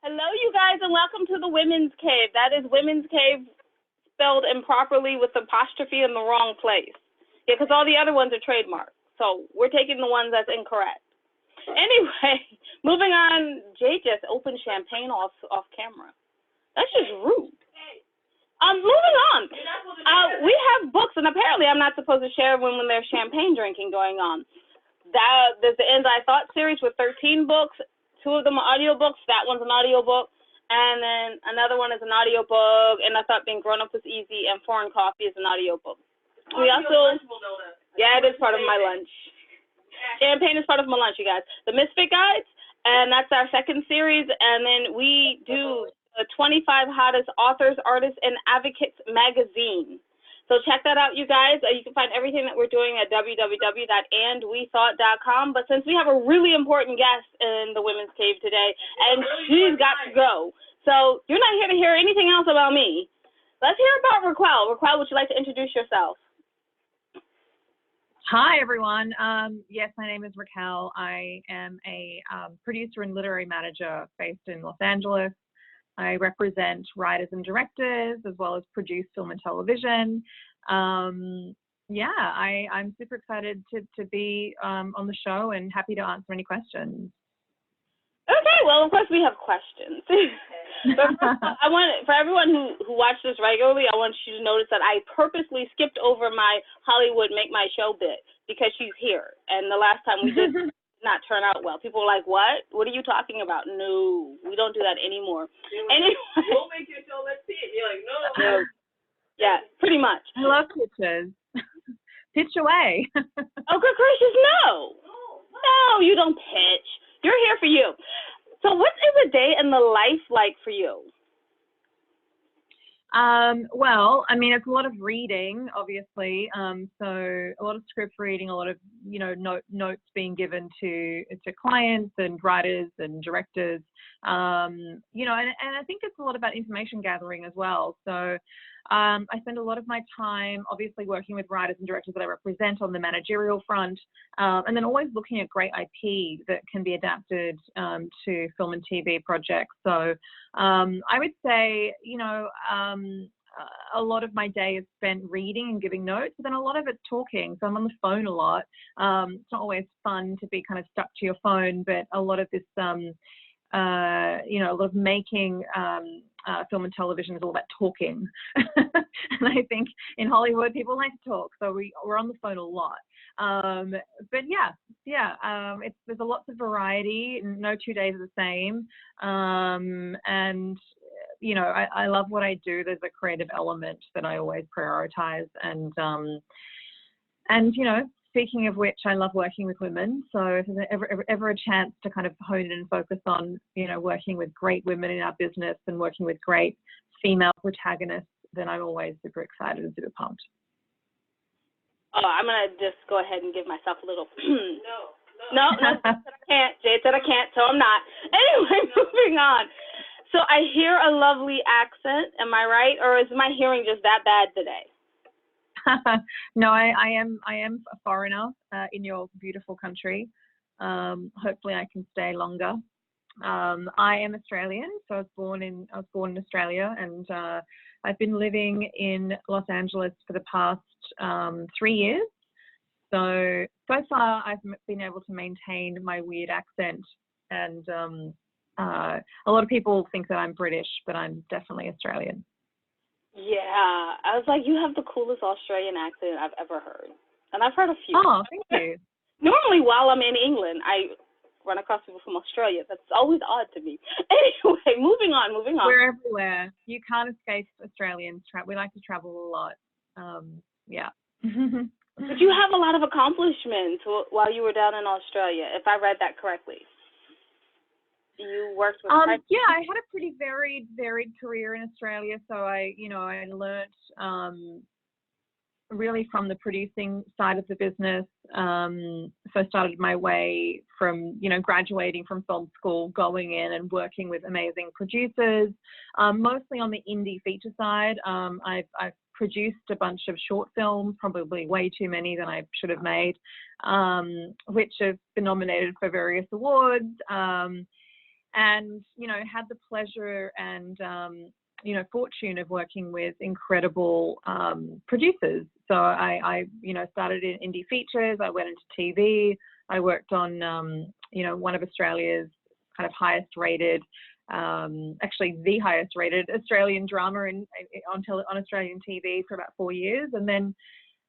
Hello, you guys, and welcome to the Women's Cave. That is Women's Cave spelled improperly with apostrophe in the wrong place. Yeah, because all the other ones are trademarked. So we're taking the ones that's incorrect. Anyway, moving on. Jay just opened champagne off camera. That's just rude. Moving on. We have books, and apparently I'm not supposed to share when there's champagne drinking going on. There's the Ends I Thought series with 13 books. 2 of them are audiobooks. That one's an audiobook. And then another one is an audiobook. And I Thought Being Grown Up Was Easy, and Foreign Coffee is an audiobook. We also, yeah, it is part of my lunch. Champagne is part of my lunch, you guys. The Misfit Guides, and that's our second series. And then we do the 25 Hottest Authors, Artists, and Advocates magazine. So check that out, you guys. You can find everything that we're doing at www.andwethought.com. But since we have a really important guest in the Women's Cave today, and she's got to go, so you're not here to hear anything else about me. Let's hear about Raquelle. Raquelle, would you like to introduce yourself? Hi, everyone. Yes, my name is Raquelle. I am a producer and literary manager based in Los Angeles. I represent writers and directors, as well as produce film and television. I'm super excited to be on the show and happy to answer any questions. Okay, well, of course we have questions. But I want, for everyone who watches this regularly, I want you to notice that I purposely skipped over my Hollywood Make My Show bit because she's here. And the last time we did not turn out well. People were like, what? What are you talking about? No, we don't do that anymore. Anyway. We'll make your show, let's see it. You're like, no. Yeah, pretty much. I love pitches. Pitch away. Oh, good gracious, no. No, you don't pitch. You're here for you. So what is a day in the life like for you? Well, I mean, it's a lot of reading, obviously. So a lot of script reading, a lot of, notes being given to clients and writers and directors, and I think it's a lot about information gathering as well. So I spend a lot of my time, obviously, working with writers and directors that I represent on the managerial front, and then always looking at great IP that can be adapted to film and TV projects. So I would say, a lot of my day is spent reading and giving notes, but then a lot of it's talking. So I'm on the phone a lot. It's not always fun to be kind of stuck to your phone, but a lot of this, a lot of making film and television is all about talking. And I think in Hollywood, people like to talk. So we're on the phone a lot. But there's a lots of variety. No 2 days are the same. I love what I do. There's a creative element that I always prioritize. And speaking of which, I love working with women. So if there's ever a chance to kind of hone in and focus on, working with great women in our business and working with great female protagonists, then I'm always super excited and super pumped. Oh, I'm going to just go ahead and give myself a little, no, I can't. Jade said I can't, so I'm not. Anyway, moving on. So I hear a lovely accent, am I right? Or is my hearing just that bad today? No, I am a foreigner in your beautiful country. Hopefully I can stay longer. I am Australian, so I was born in Australia, and I've been living in Los Angeles for the past 3 years. So far I've been able to maintain my weird accent, and a lot of people think that I'm British, but I'm definitely Australian. Yeah, I was like, you have the coolest Australian accent I've ever heard. And I've heard a few. Oh, thank you. Normally, while I'm in England, I run across people from Australia. That's always odd to me. Anyway, moving on. We're everywhere. You can't escape Australians. We like to travel a lot. Yeah. But you have a lot of accomplishments while you were down in Australia, if I read that correctly. You worked with yeah, I had a pretty varied career in Australia. So I learned really from the producing side of the business. So I started my way from, graduating from film school, going in and working with amazing producers, mostly on the indie feature side. I've produced a bunch of short films, probably way too many than I should have made, which have been nominated for various awards. and, you know, had the pleasure and, you know, fortune of working with incredible producers. So I, you know, started in indie features. I went into TV. I worked on, you know, one of Australia's kind of highest rated, actually the highest rated Australian drama on Australian TV for about 4 years. And then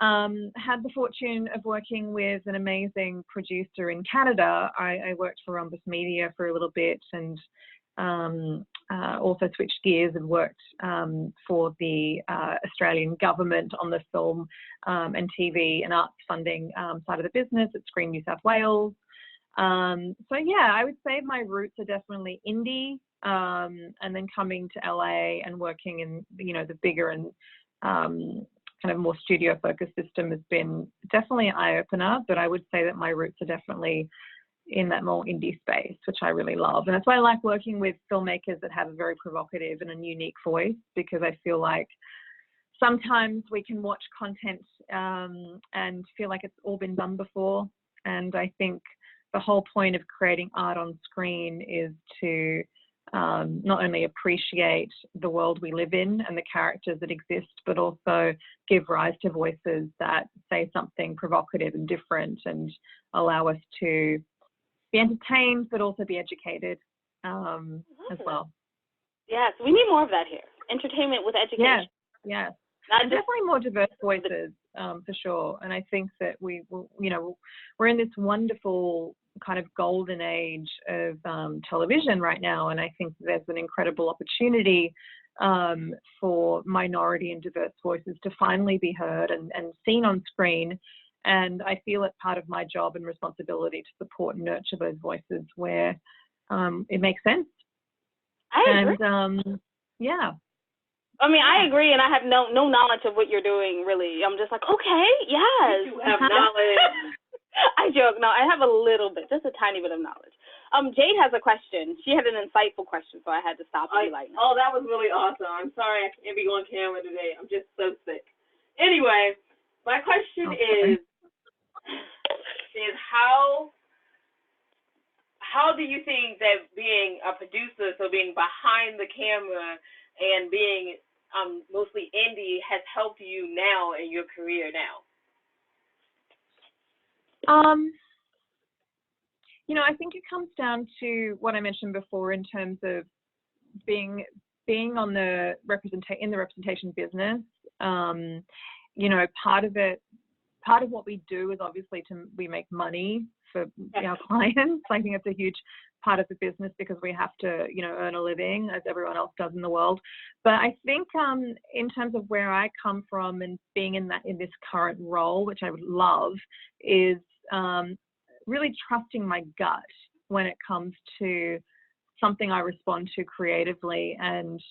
had the fortune of working with an amazing producer in Canada. I worked for Rhombus Media for a little bit, and also switched gears and worked for the Australian government on the film and TV and arts funding side of the business at Screen New South Wales. So yeah, I would say my roots are definitely indie, and then coming to LA and working in, you know, the bigger and kind of more studio focused system has been definitely an eye opener. But I would say that my roots are definitely in that more indie space, which I really love. And that's why I like working with filmmakers that have a very provocative and a unique voice, because I feel like sometimes we can watch content and feel like it's all been done before. And I think the whole point of creating art on screen is to not only appreciate the world we live in and the characters that exist, but also give rise to voices that say something provocative and different and allow us to be entertained, but also be educated as well. Yes, we need more of that here. Entertainment with education. Yes. And definitely more diverse voices, for sure. And I think that we, you know, we're in this wonderful kind of golden age of television right now. And I think there's an incredible opportunity for minority and diverse voices to finally be heard and seen on screen. And I feel it's part of my job and responsibility to support and nurture those voices where it makes sense. I agree. And yeah. I mean, I agree, and I have no knowledge of what you're doing, really. I'm just like, okay, yes. You have knowledge. I joke. No, I have a little bit, just a tiny bit of knowledge. Jade has a question. She had an insightful question, so I had to stop and be like, oh, that was really awesome. I'm sorry I can't be on camera today. I'm just so sick. Anyway, my question is how do you think that being a producer, so being behind the camera and being mostly indie, has helped you now in your career now? You know, I think it comes down to what I mentioned before in terms of being on the representation business. You know, part of what we do is obviously we make money for our clients. I think it's a huge part of the business because we have to, you know, earn a living as everyone else does in the world. But I think in terms of where I come from and being in this current role, which I would love, is really trusting my gut when it comes to something I respond to creatively. And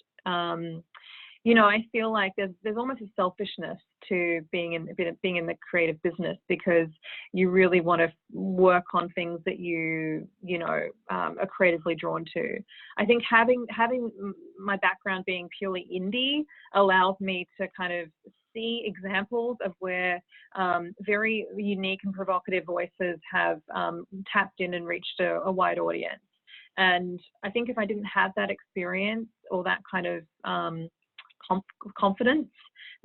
you know, I feel like there's almost a selfishness to being in the creative business, because you really want to work on things that you know are creatively drawn to. I think having my background being purely indie allows me to kind of see examples of where very unique and provocative voices have tapped in and reached a wide audience. And I think if I didn't have that experience or that kind of confidence,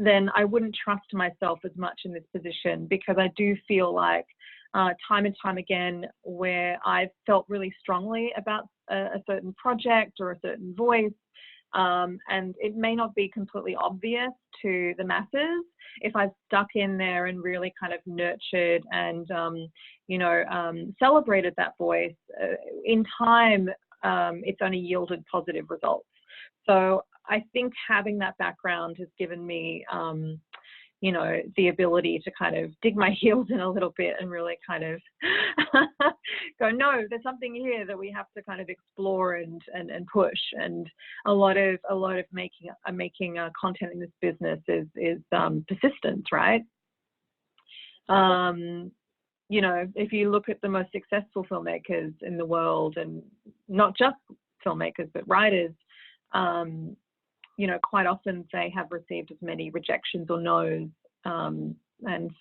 then I wouldn't trust myself as much in this position, because I do feel like time and time again where I've felt really strongly about a certain project or a certain voice, and it may not be completely obvious to the masses, if I've stuck in there and really kind of nurtured and you know, celebrated that voice, in time it's only yielded positive results. So I think having that background has given me, you know, the ability to kind of dig my heels in a little bit and really kind of go, no, there's something here that we have to kind of explore and push. And a lot of making content in this business is persistence, right? You know, if you look at the most successful filmmakers in the world, and not just filmmakers but writers, you know, quite often they have received as many rejections or no's, and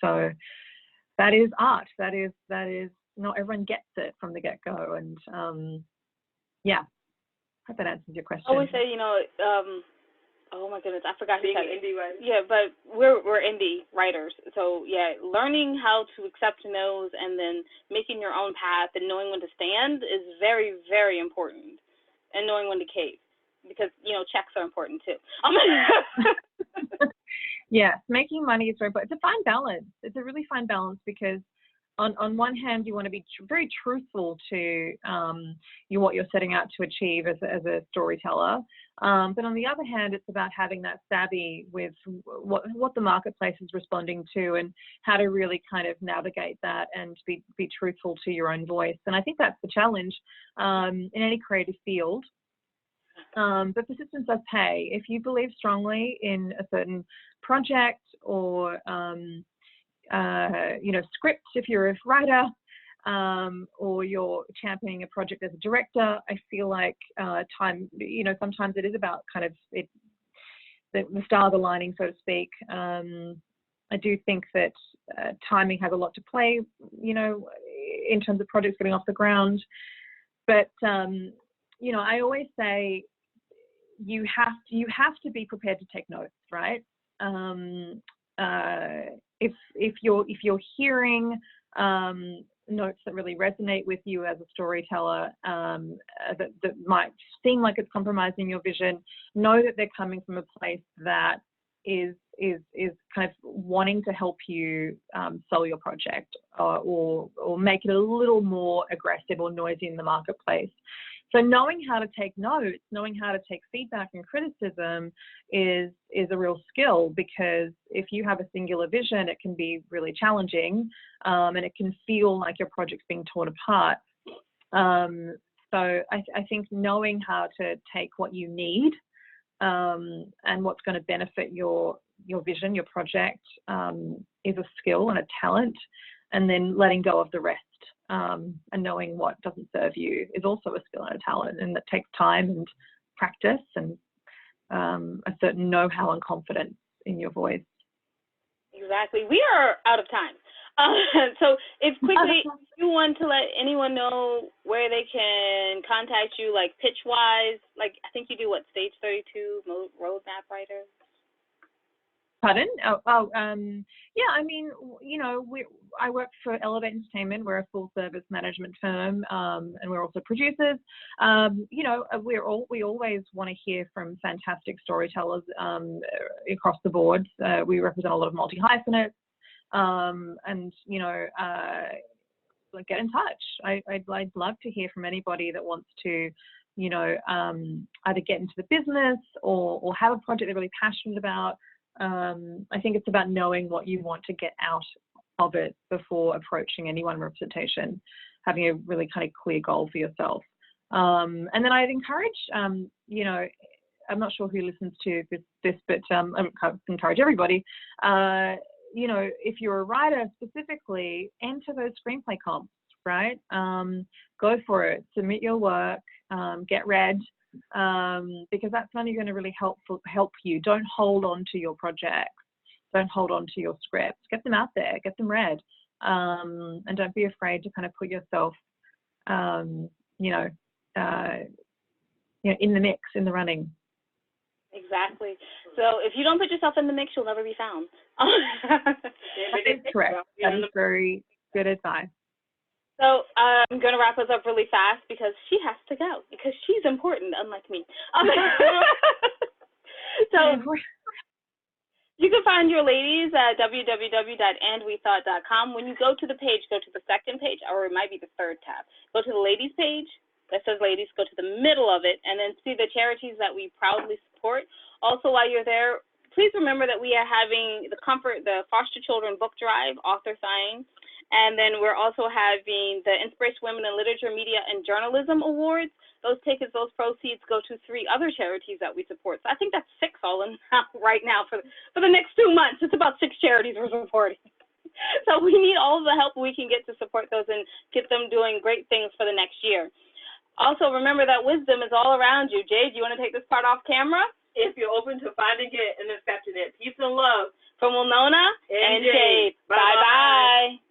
so that is art. That is not everyone gets it from the get-go, and Yeah, I hope that answers your question. I always say, oh my goodness, I forgot being who an said it. indie writer. Yeah, but we're indie writers. So yeah, learning how to accept no's and then making your own path and knowing when to stand is very, very important. And knowing when to cave. Because, checks are important too. Yes, making money is very important. It's a fine balance. It's a really fine balance because on one hand, you want to be very truthful to what you're setting out to achieve as a storyteller. But on the other hand, it's about having that savvy with what the marketplace is responding to and how to really kind of navigate that and be truthful to your own voice. And I think that's the challenge in any creative field. But persistence does pay. If you believe strongly in a certain project or script, if you're a writer, or you're championing a project as a director, I feel like time, sometimes it is about kind of the stars aligning, so to speak. I do think that timing has a lot to play, in terms of projects getting off the ground. But I always say you have to be prepared to take notes, right? If you're hearing notes that really resonate with you as a storyteller, that might seem like it's compromising your vision, know that they're coming from a place that is kind of wanting to help you sell your project or make it a little more aggressive or noisy in the marketplace. So knowing how to take notes, knowing how to take feedback and criticism is a real skill, because if you have a singular vision, it can be really challenging, and it can feel like your project's being torn apart. So I think knowing how to take what you need and what's going to benefit your vision, your project, is a skill and a talent, and then letting go of the rest. And knowing what doesn't serve you is also a skill and a talent, and that takes time and practice and a certain know-how and confidence in your voice. Exactly. We are out of time. So if quickly you want to let anyone know where they can contact you, like pitch-wise, like I think you do what, Stage 32, Roadmap Writer? Pardon? Yeah, I mean, I work for Elevate Entertainment. We're a full-service management firm, and we're also producers. We always want to hear from fantastic storytellers across the board. We represent a lot of multi-hyphenates, and get in touch. I'd love to hear from anybody that wants to, either get into the business or have a project they're really passionate about. I think it's about knowing what you want to get out of it before approaching any one representation, having a really kind of clear goal for yourself. And then I'd encourage, I'm not sure who listens to this, but I encourage everybody, if you're a writer specifically, enter those screenplay comps, right? Go for it, submit your work, get read. Because that's only going to really help you. Don't hold on to your projects. Don't hold on to your scripts. Get them out there. Get them read. And don't be afraid to kind of put yourself, in the mix, in the running. Exactly. So if you don't put yourself in the mix, you'll never be found. That is correct. That is very good advice. So I'm going to wrap us up really fast because she has to go, because she's important, unlike me. So you can find your ladies at www.andwethought.com. When you go to the page, go to the second page, or it might be the third tab. Go to the ladies page that says ladies, go to the middle of it, and then see the charities that we proudly support. Also, while you're there, please remember that we are having the Foster Children Book Drive, author signing. And then we're also having the Inspiration Women in Literature, Media, and Journalism Awards. Those tickets, those proceeds go to 3 other charities that we support. So I think that's 6 all in right now for the next 2 months. It's about 6 charities we're supporting. So we need all of the help we can get to support those and get them doing great things for the next year. Also, remember that wisdom is all around you. Jade, you want to take this part off camera? If you're open to finding it and accepting it. Peace and love. From Winona and Jade. Bye-bye.